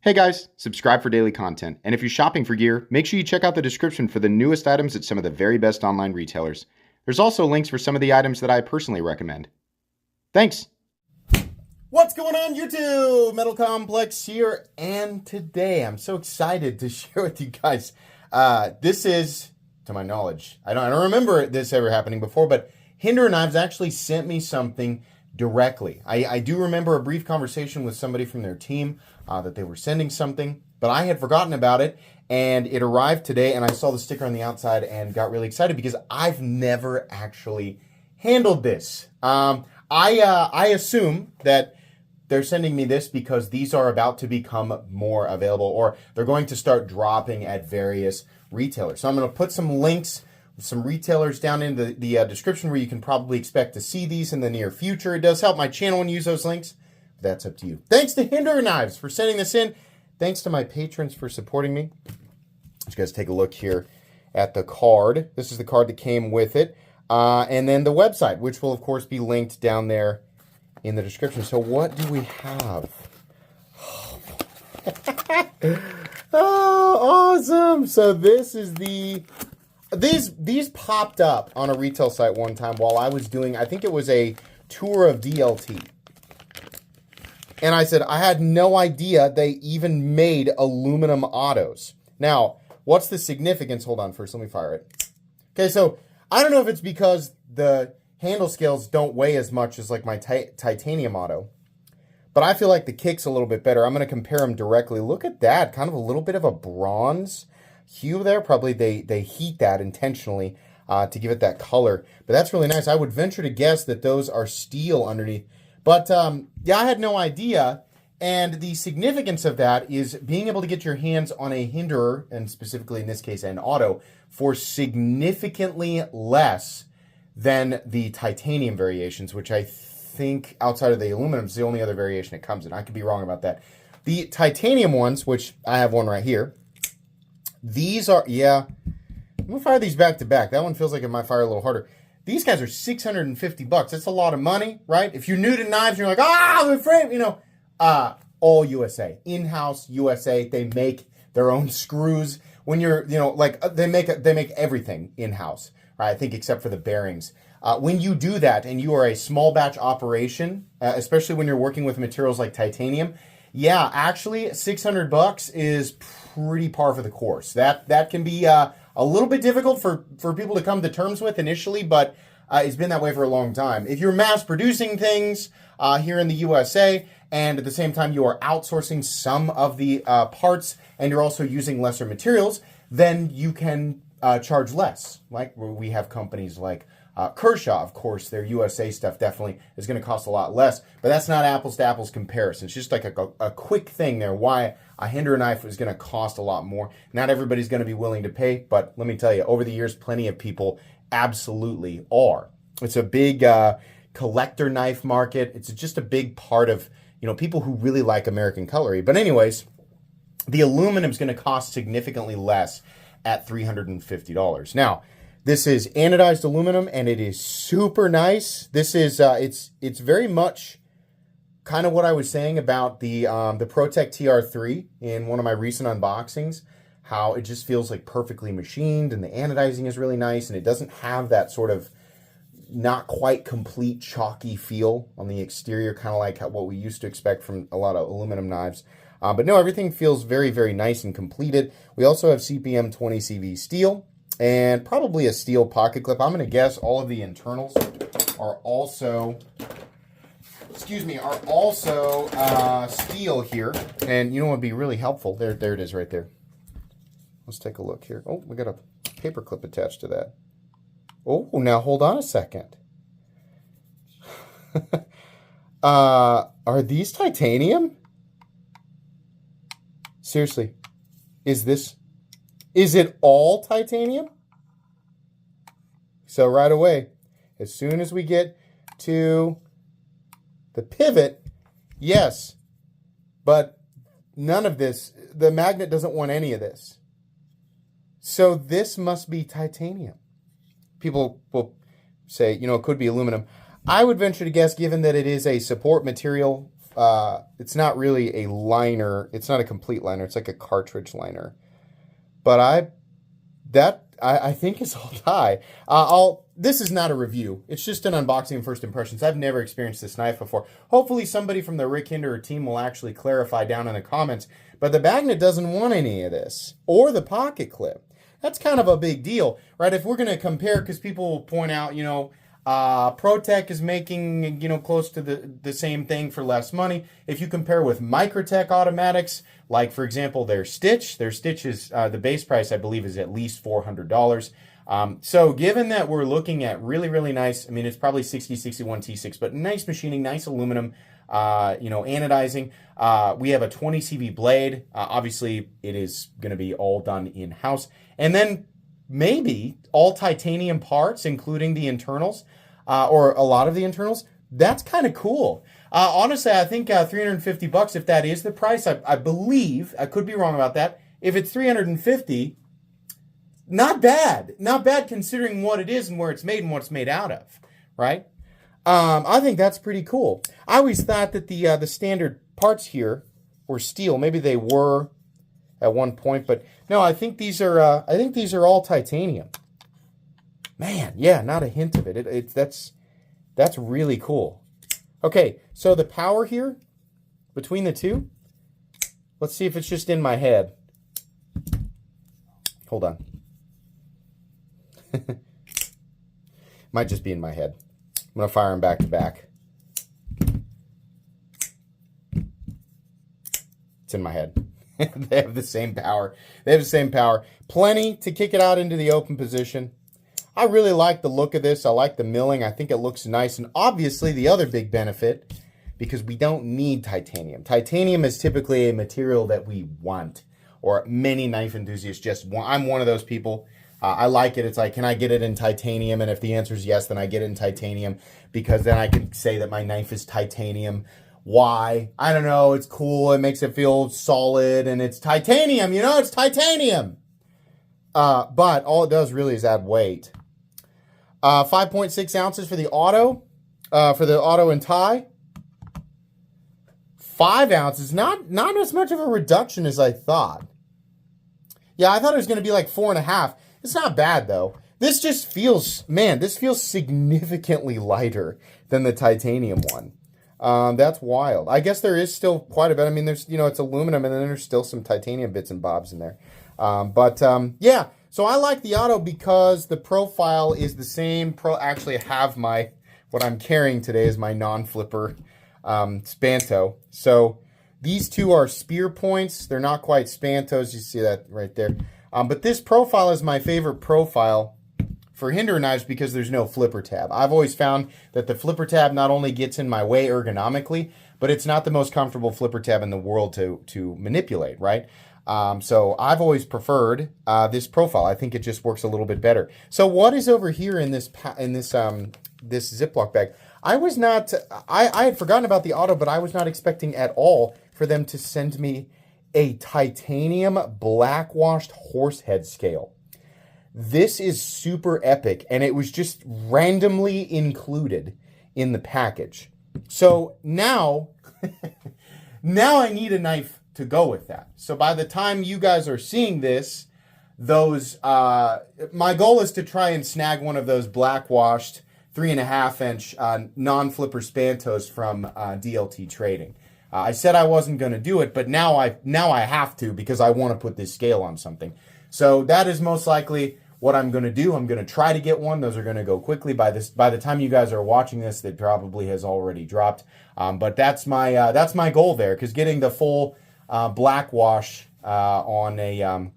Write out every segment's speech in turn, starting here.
Hey guys, subscribe for daily content. And if you're shopping for gear, make sure you check out the description for the newest items at some of the very best online retailers. There's also links for some of the items that I personally recommend. Thanks! What's going on, YouTube? Metal Complex here, and today I'm so excited to share with you guys. This is, to my knowledge, I don't remember this ever happening before, but Hinderer Knives actually sent me something directly. I do remember a brief conversation with somebody from their team that they were sending something, but I had forgotten about it, and it arrived today, and I saw the sticker on the outside and got really excited because I've never actually handled this. I assume that they're sending me this because these are about to become more available, or they're going to start dropping at various retailers. So I'm going to put some links, some retailers down in the description where you can probably expect to see these in the near future. It does help my channel when you use those links. But that's up to you. Thanks to Hinderer Knives for sending this in. Thanks to my patrons for supporting me. You guys take a look here at the card. This is the card that came with it. And then the website, which will, of course, be linked down there in the description. So what do we have? Oh, awesome. So this is these popped up on a retail site one time while I was doing, I think it was a tour of DLT. And I said, I had no idea they even made aluminum autos. Now, what's the significance? Hold on first, let me fire it. Okay, so I don't know if it's because the handle scales don't weigh as much as like my titanium auto, but I feel like the kick's a little bit better. I'm going to compare them directly. Look at that, kind of a little bit of a bronze hue there. Probably they heat that intentionally to give it that color, but that's really nice. I would venture to guess that those are steel underneath. But yeah, I had no idea, and the significance of that is being able to get your hands on a Hinderer, and specifically in this case an auto, for significantly less than the titanium variations, which I think outside of the aluminum is the only other variation it comes in. I could be wrong about that. The titanium ones, which I have one right here, these are, yeah, I'm going to fire these back to back. That one feels like it might fire a little harder. These guys are $650. That's a lot of money, right? If you're new to knives, you're like, the frame, you know, all USA, in-house USA. They make their own screws. When you're, you know, like they make everything in-house, right? I think except for the bearings. When you do that and you are a small batch operation, especially when you're working with materials like titanium, yeah, actually $600 is pretty par for the course. That can be a little bit difficult for people to come to terms with initially, but it's been that way for a long time. If you're mass producing things here in the USA, and at the same time you are outsourcing some of the parts, and you're also using lesser materials, then you can charge less. Like we have companies like Kershaw, of course, their USA stuff definitely is going to cost a lot less, but that's not apples to apples comparison. It's just like a quick thing there, why a Hinderer knife is going to cost a lot more. Not everybody's going to be willing to pay, but let me tell you, over the years, plenty of people absolutely are. It's a big collector knife market. It's just a big part of, you know, people who really like American cutlery. But anyways, the aluminum is going to cost significantly less at $350. Now, this is anodized aluminum, and it is super nice. This is it's very much kind of what I was saying about the ProTech TR3 in one of my recent unboxings. How it just feels like perfectly machined, and the anodizing is really nice, and it doesn't have that sort of not quite complete chalky feel on the exterior, kind of like what we used to expect from a lot of aluminum knives. But no, everything feels very, very nice and completed. We also have CPM 20 CV steel, and probably a steel pocket clip. I'm going to guess all of the internals are also, steel here. And you know what would be really helpful? There it is right there. Let's take a look here. Oh, we got a paper clip attached to that. Oh, now hold on a second. Are these titanium? Seriously, is it all titanium? So right away, as soon as we get to the pivot, yes, but none of this, the magnet doesn't want any of this. So this must be titanium. People will say, you know, it could be aluminum. I would venture to guess, given that it is a support material it's not really a liner. It's not a complete liner. It's like a cartridge liner. But I think is all tie. This is not a review. It's just an unboxing and first impressions. I've never experienced this knife before. Hopefully somebody from the Rick Hinderer team will actually clarify down in the comments. But the magnet doesn't want any of this. Or the pocket clip. That's kind of a big deal, right? If we're going to compare, because people will point out, ProTech is making, close to the same thing for less money. If you compare with Microtech automatics, like, for example, their Stitch is, the base price, I believe, is at least $400. So given that we're looking at really, really nice, I mean, it's probably 6061 T6, but nice machining, nice aluminum, anodizing. We have a 20 CV blade. Obviously, it is going to be all done in-house. And then maybe all titanium parts, including the internals, or a lot of the internals. That's kind of cool. Honestly, I think $350, if that is the price, I believe, I could be wrong about that. If it's $350, not bad. Not bad considering what it is and where it's made and what it's made out of, right? I think that's pretty cool. I always thought that the standard parts here were steel. Maybe they were at one point, but no, I think these are all titanium. Man, yeah, not a hint of it. That's really cool. Okay, so the power here between the two. Let's see if it's just in my head. Hold on. Might just be in my head. I'm going to fire them back to back. It's in my head. They have the same power. They have the same power. Plenty to kick it out into the open position. I really like the look of this. I like the milling. I think it looks nice. And obviously the other big benefit, because we don't need titanium. Titanium is typically a material that we want, or many knife enthusiasts just want. I'm one of those people. I like it. It's like, can I get it in titanium? And if the answer is yes, then I get it in titanium, because then I can say that my knife is titanium. Why? I don't know. It's cool. It makes it feel solid, and it's titanium. It's titanium. But all it does really is add weight. 5.6 ounces for the auto and tie. 5 ounces, not as much of a reduction as I thought. Yeah, I thought it was going to be like 4.5. It's not bad though. This just feels, this feels significantly lighter than the titanium one. That's wild. I guess there is still quite a bit. I mean, there's, it's aluminum, and then there's still some titanium bits and bobs in there. Yeah. So I like the auto because the profile is the same. Actually, I have what I'm carrying today is my non-flipper Spanto. So these two are spear points. They're not quite Spantos. You see that right there. But this profile is my favorite profile for Hinderer knives because there's no flipper tab. I've always found that the flipper tab not only gets in my way ergonomically, but it's not the most comfortable flipper tab in the world to manipulate, right? So I've always preferred this profile. I think it just works a little bit better. So what is over here in this this Ziploc bag? I had forgotten about the auto, but I was not expecting at all for them to send me a titanium black washed horse head scale. This is super epic, and it was just randomly included in the package. So now, now I need a knife to go with that. So by the time you guys are seeing this, my goal is to try and snag one of those black washed 3.5 inch non-flipper Spantos from DLT Trading. I said I wasn't going to do it, but now I have to, because I want to put this scale on something. So that is most likely what I'm going to do. I'm going to try to get one. Those are going to go quickly. By the time you guys are watching this, it probably has already dropped. But that's my goal there, because getting the full black wash on a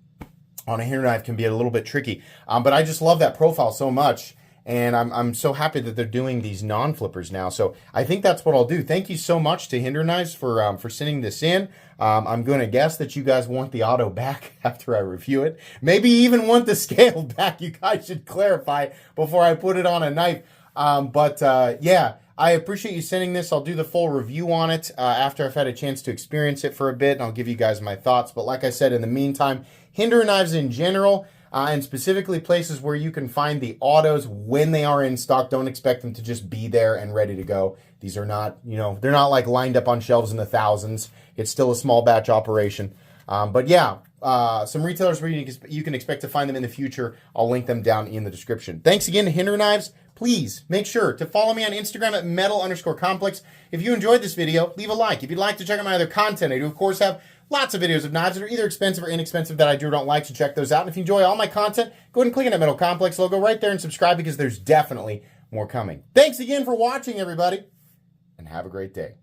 Hinderer knife can be a little bit tricky. But I just love that profile so much. And I'm so happy that they're doing these non-flippers now. So I think that's what I'll do. Thank you so much to Hinderer Knives for sending this in. I'm going to guess that you guys want the auto back after I review it. Maybe even want the scale back. You guys should clarify before I put it on a knife. Yeah, I appreciate you sending this. I'll do the full review on it after I've had a chance to experience it for a bit, and I'll give you guys my thoughts. But like I said, in the meantime, Hinderer Knives in general, and specifically places where you can find the autos when they are in stock. Don't expect them to just be there and ready to go. These are not, they're not like lined up on shelves in the thousands. It's still a small batch operation. But yeah, some retailers where you can expect to find them in the future. I'll link them down in the description. Thanks again to Hinderer Knives. Please make sure to follow me on Instagram at metal_complex. If you enjoyed this video, leave a like. If you'd like to check out my other content, I do, of course, have lots of videos of knives that are either expensive or inexpensive that I do or don't like, so check those out. And if you enjoy all my content, go ahead and click on that Metal Complex logo right there and subscribe because there's definitely more coming. Thanks again for watching, everybody, and have a great day.